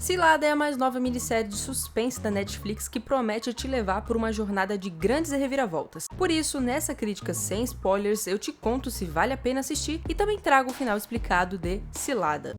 Cilada é a mais nova minissérie de suspense da Netflix que promete te levar por uma jornada de grandes reviravoltas. Por isso, nessa crítica sem spoilers, eu te conto se vale a pena assistir e também trago o final explicado de Cilada.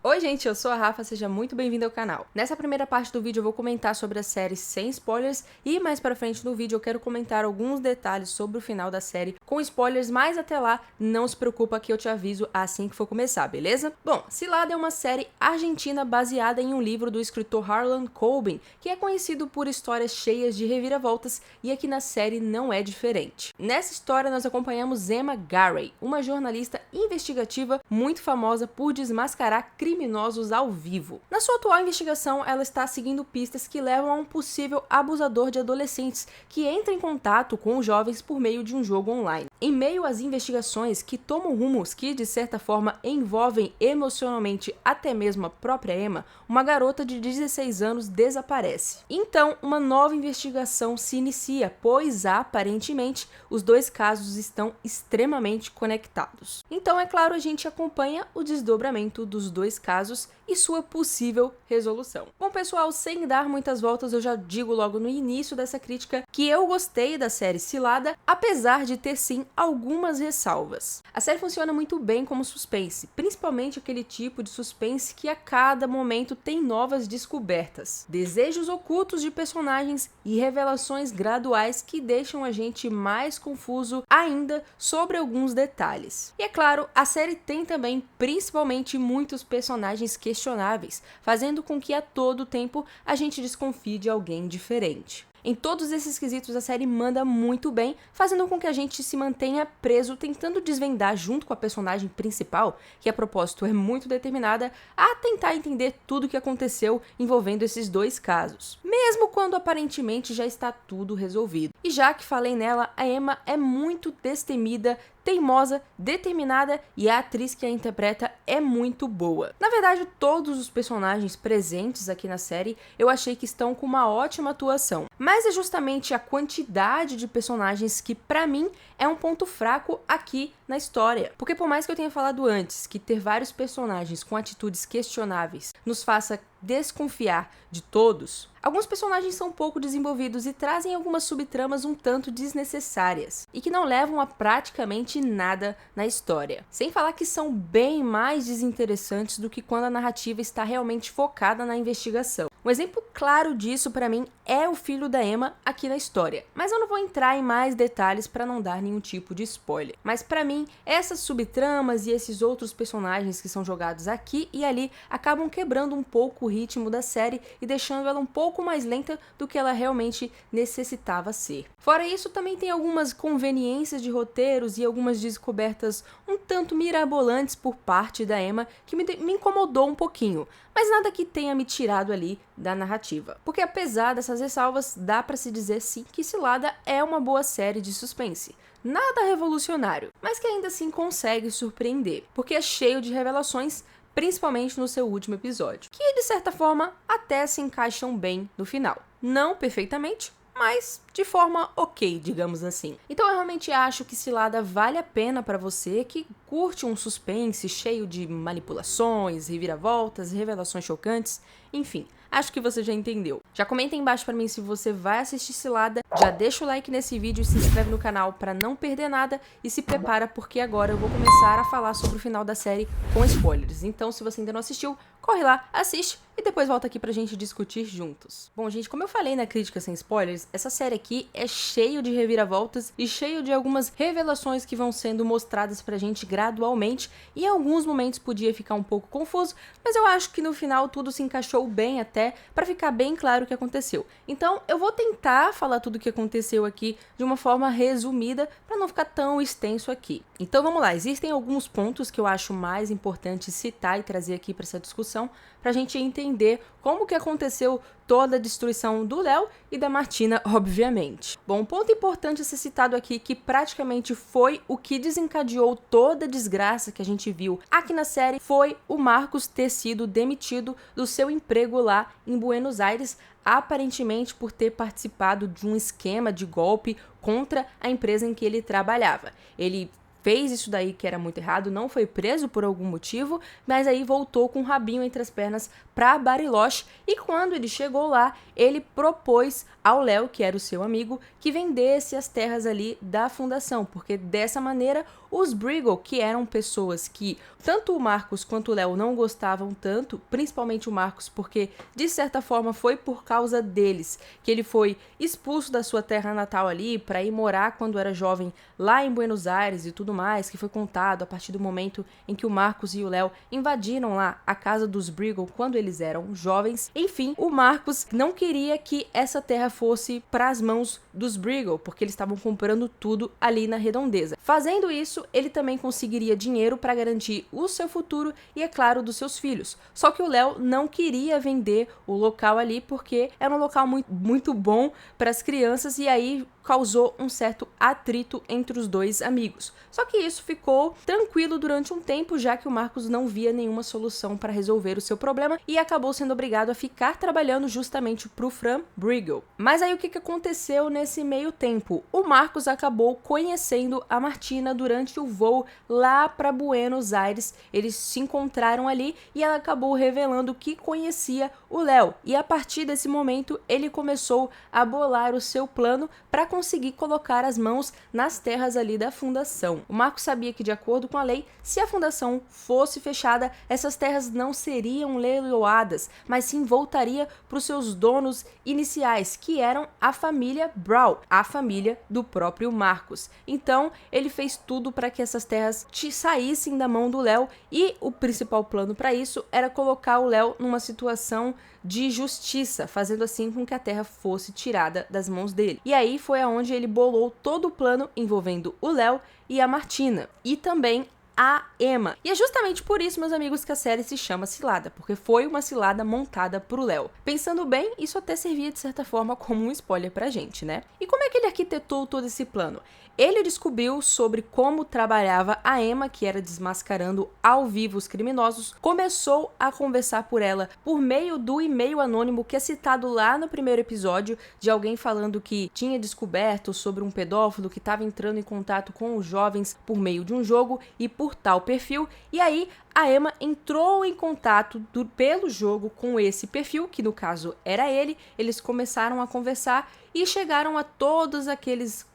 Oi gente, eu sou a Rafa, seja muito bem-vindo ao canal. Nessa primeira parte do vídeo eu vou comentar sobre a série sem spoilers e mais pra frente no vídeo eu quero comentar alguns detalhes sobre o final da série com spoilers, mas até lá não se preocupa que eu te aviso assim que for começar, beleza? Bom, Cilada é uma série argentina baseada em um livro do escritor Harlan Coben, que é conhecido por histórias cheias de reviravoltas e aqui na série não é diferente. Nessa história nós acompanhamos Emma Garey, uma jornalista investigativa muito famosa por desmascarar criminosos ao vivo. Na sua atual investigação, ela está seguindo pistas que levam a um possível abusador de adolescentes que entra em contato com os jovens por meio de um jogo online. Em meio às investigações que tomam rumos que, de certa forma, envolvem emocionalmente até mesmo a própria Emma, uma garota de 16 anos desaparece. Então, uma nova investigação se inicia, pois, aparentemente, os dois casos estão extremamente conectados. Então, é claro, a gente acompanha o desdobramento dos dois casos e sua possível resolução. Bom, pessoal, sem dar muitas voltas, eu já digo logo no início dessa crítica que eu gostei da série Cilada, apesar de ter sim algumas ressalvas. A série funciona muito bem como suspense, principalmente aquele tipo de suspense que a cada momento tem novas descobertas, desejos ocultos de personagens e revelações graduais que deixam a gente mais confuso ainda sobre alguns detalhes. E é claro, a série tem também principalmente muitos personagens questionáveis, fazendo com que a todo tempo a gente desconfie de alguém diferente. Em todos esses quesitos a série manda muito bem, fazendo com que a gente se mantenha preso, tentando desvendar junto com a personagem principal, que a propósito é muito determinada, a tentar entender tudo o que aconteceu envolvendo esses dois casos, mesmo quando aparentemente já está tudo resolvido. E já que falei nela, a Emma é muito destemida, teimosa, determinada e a atriz que a interpreta é muito boa. Na verdade, todos os personagens presentes aqui na série eu achei que estão com uma ótima atuação, mas é justamente a quantidade de personagens que pra mim é um ponto fraco aqui na história. Porque por mais que eu tenha falado antes que ter vários personagens com atitudes questionáveis nos faça desconfiar de todos, alguns personagens são pouco desenvolvidos e trazem algumas subtramas um tanto desnecessárias e que não levam a praticamente nada na história. Sem falar que são bem mais desinteressantes do que quando a narrativa está realmente focada na investigação. Um exemplo claro disso pra mim é o filho da Emma aqui na história, mas eu não vou entrar em mais detalhes pra não dar nenhum tipo de spoiler. Mas pra mim, essas subtramas e esses outros personagens que são jogados aqui e ali acabam quebrando um pouco o ritmo da série e deixando ela um pouco mais lenta do que ela realmente necessitava ser. Fora isso, também tem algumas conveniências de roteiros e algumas descobertas um tanto mirabolantes por parte da Emma que me incomodou um pouquinho, mas nada que tenha me tirado ali da narrativa. Porque apesar dessas ressalvas, dá pra se dizer sim que Cilada é uma boa série de suspense. Nada revolucionário, mas que ainda assim consegue surpreender, porque é cheio de revelações, principalmente no seu último episódio, que de certa forma até se encaixam bem no final. Não perfeitamente, mas de forma ok, digamos assim. Então eu realmente acho que Cilada vale a pena pra você que curte um suspense cheio de manipulações, reviravoltas, revelações chocantes, enfim. Acho que você já entendeu. Já comenta aí embaixo pra mim se você vai assistir Cilada, já deixa o like nesse vídeo e se inscreve no canal pra não perder nada e se prepara porque agora eu vou começar a falar sobre o final da série com spoilers. Então se você ainda não assistiu, corre lá, assiste e depois volta aqui pra gente discutir juntos. Bom, gente, como eu falei na crítica sem spoilers, essa série aqui é cheio de reviravoltas e cheio de algumas revelações que vão sendo mostradas pra gente gradualmente e em alguns momentos podia ficar um pouco confuso, mas eu acho que no final tudo se encaixou bem até pra ficar bem claro o que aconteceu. Então eu vou tentar falar tudo o que aconteceu aqui de uma forma resumida pra não ficar tão extenso aqui. Então vamos lá, existem alguns pontos que eu acho mais importante citar e trazer aqui pra essa discussão pra gente entender como que aconteceu toda a destruição do Léo e da Martina, obviamente. Bom, um ponto importante a ser citado aqui, que praticamente foi o que desencadeou toda a desgraça que a gente viu aqui na série, foi o Marcos ter sido demitido do seu emprego lá em Buenos Aires, aparentemente por ter participado de um esquema de golpe contra a empresa em que ele trabalhava. Ele fez isso daí que era muito errado, não foi preso por algum motivo, mas aí voltou com o rabinho entre as pernas para Bariloche, e quando ele chegou lá, ele propôs ao Léo, que era o seu amigo, que vendesse as terras ali da fundação, porque dessa maneira os Brígel, que eram pessoas que tanto o Marcos quanto o Léo não gostavam tanto, principalmente o Marcos, porque de certa forma foi por causa deles que ele foi expulso da sua terra natal ali para ir morar quando era jovem lá em Buenos Aires e tudo mais, que foi contado a partir do momento em que o Marcos e o Léo invadiram lá a casa dos Brígel quando eles eram jovens. Enfim, o Marcos não queria que essa terra fosse para as mãos dos Brígel, porque eles estavam comprando tudo ali na redondeza. Fazendo isso, ele também conseguiria dinheiro para garantir o seu futuro e, é claro, dos seus filhos. Só que o Léo não queria vender o local ali porque era um local muito bom para as crianças, e aí causou um certo atrito entre os dois amigos. Só que isso ficou tranquilo durante um tempo, já que o Marcos não via nenhuma solução para resolver o seu problema e acabou sendo obrigado a ficar trabalhando justamente para o Fran Brígel. Mas aí o que aconteceu nesse meio tempo? O Marcos acabou conhecendo a Martina durante o voo lá para Buenos Aires. Eles se encontraram ali e ela acabou revelando que conhecia o Léo. E a partir desse momento ele começou a bolar o seu plano para conseguir colocar as mãos nas terras ali da fundação. O Marcos sabia que, de acordo com a lei, se a fundação fosse fechada, essas terras não seriam leiloadas, mas sim voltaria para os seus donos iniciais, que eram a família Brown, a família do próprio Marcos. Então, ele fez tudo para que essas terras saíssem da mão do Léo, e o principal plano para isso era colocar o Léo numa situação de justiça, fazendo assim com que a terra fosse tirada das mãos dele. E aí foi aonde ele bolou todo o plano envolvendo o Léo e a Martina, e também a Emma. E é justamente por isso, meus amigos, que a série se chama Cilada, porque foi uma cilada montada pro Léo. Pensando bem, isso até servia de certa forma como um spoiler pra gente, né? E como é que ele arquitetou todo esse plano? Ele descobriu sobre como trabalhava a Emma, que era desmascarando ao vivo os criminosos, começou a conversar por ela por meio do e-mail anônimo que é citado lá no primeiro episódio, de alguém falando que tinha descoberto sobre um pedófilo que estava entrando em contato com os jovens por meio de um jogo e por tal perfil, e aí a Emma entrou em contato pelo jogo com esse perfil, que no caso era ele. Eles começaram a conversar e chegaram a todos aqueles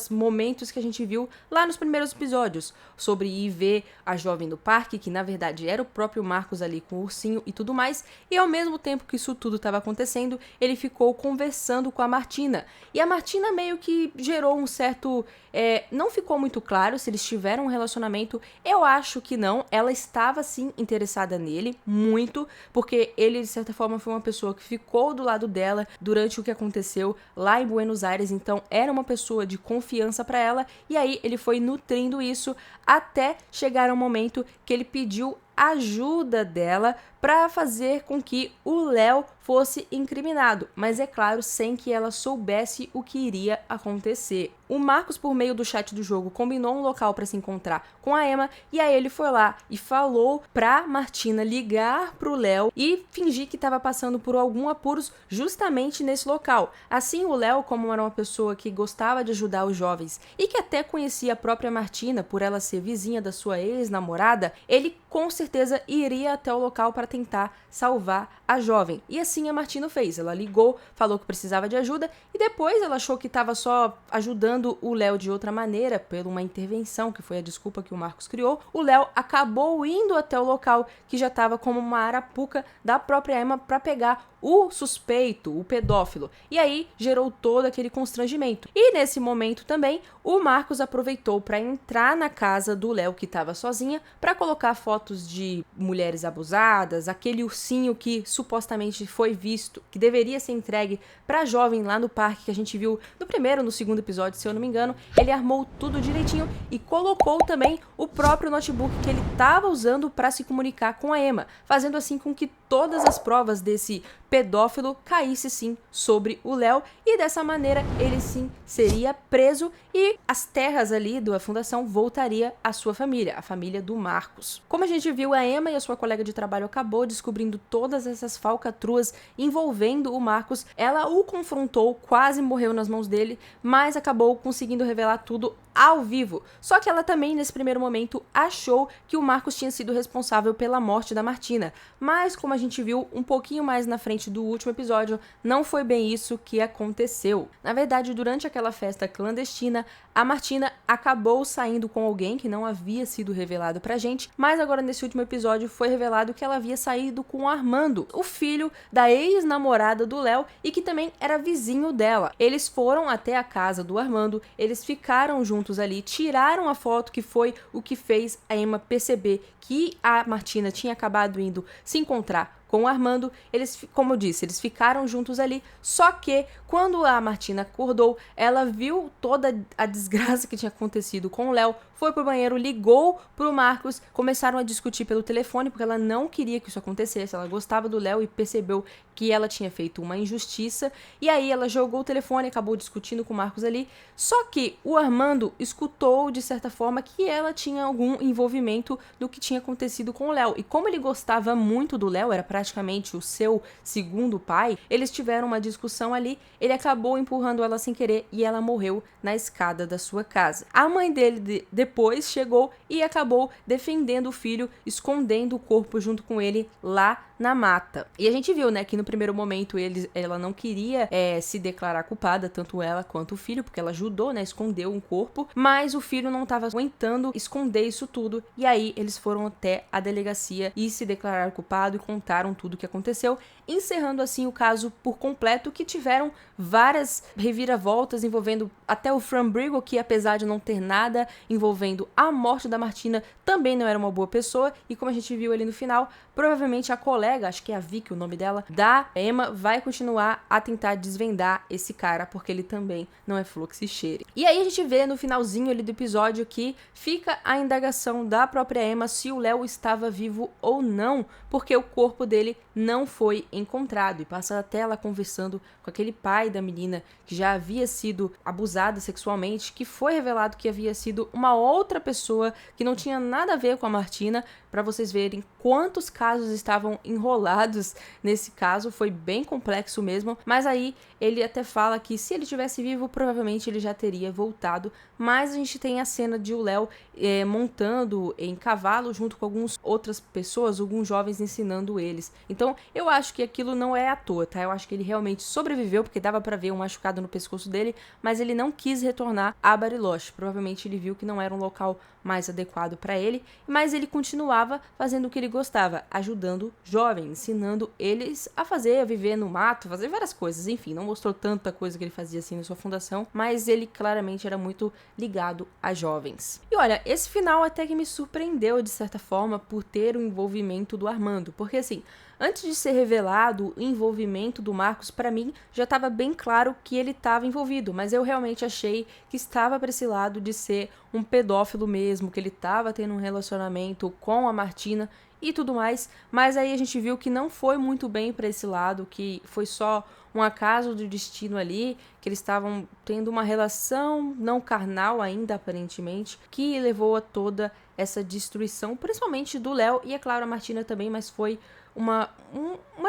momentos que a gente viu lá nos primeiros episódios, sobre ir ver a jovem do parque, que na verdade era o próprio Marcos ali com o ursinho e tudo mais, e ao mesmo tempo que isso tudo estava acontecendo, ele ficou conversando com a Martina, e a Martina meio que gerou um certo... não ficou muito claro se eles tiveram um relacionamento. Eu acho que não, ela estava sim interessada nele, muito, porque ele de certa forma foi uma pessoa que ficou do lado dela durante o que aconteceu lá em Buenos Aires, então era uma pessoa de confiança para ela, e aí ele foi nutrindo isso até chegar ao momento que ele pediu ajuda dela para fazer com que o Léo fosse incriminado, mas é claro, sem que ela soubesse o que iria acontecer. O Marcos, por meio do chat do jogo, combinou um local para se encontrar com a Emma, e aí ele foi lá e falou pra Martina ligar pro Léo e fingir que estava passando por algum apuros justamente nesse local. Assim, o Léo, como era uma pessoa que gostava de ajudar os jovens e que até conhecia a própria Martina por ela ser vizinha da sua ex-namorada, ele com certeza iria até o local para tentar salvar a jovem. E assim a Martina fez. Ela ligou, falou que precisava de ajuda, e depois ela achou que estava só ajudando o Léo de outra maneira, por uma intervenção, que foi a desculpa que o Marcos criou. O Léo acabou indo até o local, que já estava como uma arapuca da própria Emma, para pegar o suspeito, o pedófilo. E aí gerou todo aquele constrangimento. E nesse momento também, o Marcos aproveitou para entrar na casa do Léo, que estava sozinha, para colocar fotos de mulheres abusadas, aquele ursinho que supostamente foi visto, que deveria ser entregue para a jovem lá no parque, que a gente viu no primeiro, no segundo episódio, se eu não me engano. Ele armou tudo direitinho e colocou também o próprio notebook que ele estava usando para se comunicar com a Emma, fazendo assim com que todas as provas desse pedófilo caísse sim sobre o Léo, e dessa maneira ele sim seria preso e as terras ali da fundação voltaria à sua família, a família do Marcos. Como a gente viu, a Emma e a sua colega de trabalho acabou descobrindo todas essas falcatruas envolvendo o Marcos. Ela o confrontou, quase morreu nas mãos dele, mas acabou conseguindo revelar tudo ao vivo. Só que ela também, nesse primeiro momento, achou que o Marcos tinha sido responsável pela morte da Martina. Mas, como a gente viu um pouquinho mais na frente do último episódio, não foi bem isso que aconteceu. Na verdade, durante aquela festa clandestina, a Martina acabou saindo com alguém que não havia sido revelado pra gente, mas agora nesse último episódio foi revelado que ela havia saído com o Armando, o filho da ex-namorada do Léo e que também era vizinho dela. Eles foram até a casa do Armando, eles ficaram juntos ali, tiraram a foto, que foi o que fez a Emma perceber que a Martina tinha acabado indo se encontrar com o Armando. Eles, como eu disse, eles ficaram juntos ali, só que quando a Martina acordou, ela viu toda a desgraça que tinha acontecido com o Léo, foi pro banheiro, ligou pro Marcos, começaram a discutir pelo telefone, porque ela não queria que isso acontecesse, ela gostava do Léo e percebeu que ela tinha feito uma injustiça, e aí ela jogou o telefone, acabou discutindo com o Marcos ali, só que o Armando escutou, de certa forma, que ela tinha algum envolvimento do que tinha acontecido com o Léo, e como ele gostava muito do Léo, era praticamente o seu segundo pai, eles tiveram uma discussão ali, ele acabou empurrando ela sem querer e ela morreu na escada da sua casa. A mãe dele depois chegou e acabou defendendo o filho, escondendo o corpo junto com ele lá na mata. E a gente viu, né, que no primeiro momento ela não queria se declarar culpada, tanto ela quanto o filho, porque ela ajudou, né, escondeu um corpo, mas o filho não estava aguentando esconder isso tudo, e aí eles foram até a delegacia e se declararam culpado e contaram tudo o que aconteceu, encerrando assim o caso por completo, que tiveram várias reviravoltas envolvendo até o Fran Brigo, que apesar de não ter nada envolvendo a morte da Martina, também não era uma boa pessoa, e como a gente viu ali no final, provavelmente a colega, acho que é a Vicky o nome dela, da Emma, vai continuar a tentar desvendar esse cara, porque ele também não é flor que se cheire. E aí a gente vê no finalzinho ali do episódio que fica a indagação da própria Emma se o Léo estava vivo ou não, porque o corpo dele não foi encontrado, e passa até ela conversando com aquele pai da menina que já havia sido abusada sexualmente, que foi revelado que havia sido uma outra pessoa que não tinha nada a ver com a Martina, para vocês verem quantos casos estavam enrolados nesse caso, foi bem complexo mesmo, mas aí ele até fala que se ele tivesse vivo, provavelmente ele já teria voltado, mas a gente tem a cena de o Léo montando em cavalo junto com algumas outras pessoas, alguns jovens ensinando eles. Então eu acho que aquilo não é à toa, tá? Eu acho que ele realmente sobreviveu, porque dava pra ver um machucado no pescoço dele, mas ele não quis retornar a Bariloche. Provavelmente ele viu que não era um local mais adequado para ele, mas ele continuava fazendo o que ele gostava, ajudando jovens, ensinando eles a fazer, a viver no mato, fazer várias coisas. Enfim, não mostrou tanta coisa que ele fazia assim na sua fundação, mas ele claramente era muito ligado a jovens. E olha, esse final até que me surpreendeu de certa forma por ter o envolvimento do Armando, porque assim, antes de ser revelado o envolvimento do Marcos, para mim já estava bem claro que ele estava envolvido, mas eu realmente achei que estava para esse lado de ser um pedófilo mesmo, que ele estava tendo um relacionamento com a Martina e tudo mais, mas aí a gente viu que não foi muito bem para esse lado, que foi só um acaso do destino ali, que eles estavam tendo uma relação não carnal ainda, aparentemente, que levou a toda essa destruição, principalmente do Léo e, é claro, a Martina também, mas foi uma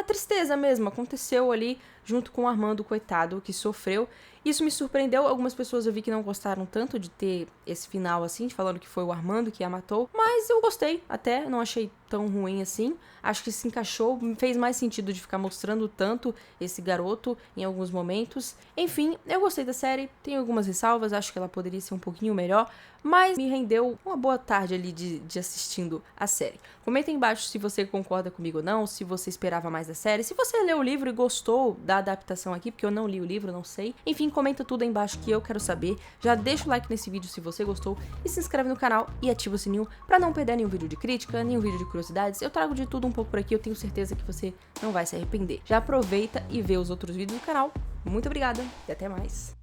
tristeza mesmo, aconteceu ali junto com o Armando, coitado, que sofreu. Isso me surpreendeu, algumas pessoas eu vi que não gostaram tanto de ter esse final assim, falando que foi o Armando que a matou, mas eu gostei até, não achei tão ruim assim, acho que se encaixou, fez mais sentido de ficar mostrando tanto esse garoto em alguns momentos. Enfim, eu gostei da série, tenho algumas ressalvas, acho que ela poderia ser um pouquinho melhor, mas me rendeu uma boa tarde ali de assistindo a série. Comenta aí embaixo se você concorda comigo ou não, se você esperava mais da série, se você leu o livro e gostou da adaptação aqui, porque eu não li o livro, não sei. Enfim, comenta tudo aí embaixo que eu quero saber. Já deixa o like nesse vídeo se você gostou e se inscreve no canal e ativa o sininho pra não perder nenhum vídeo de crítica, nenhum vídeo de curiosidades. Eu trago de tudo um pouco por aqui, eu tenho certeza que você não vai se arrepender. Já aproveita e vê os outros vídeos do canal. Muito obrigada e até mais.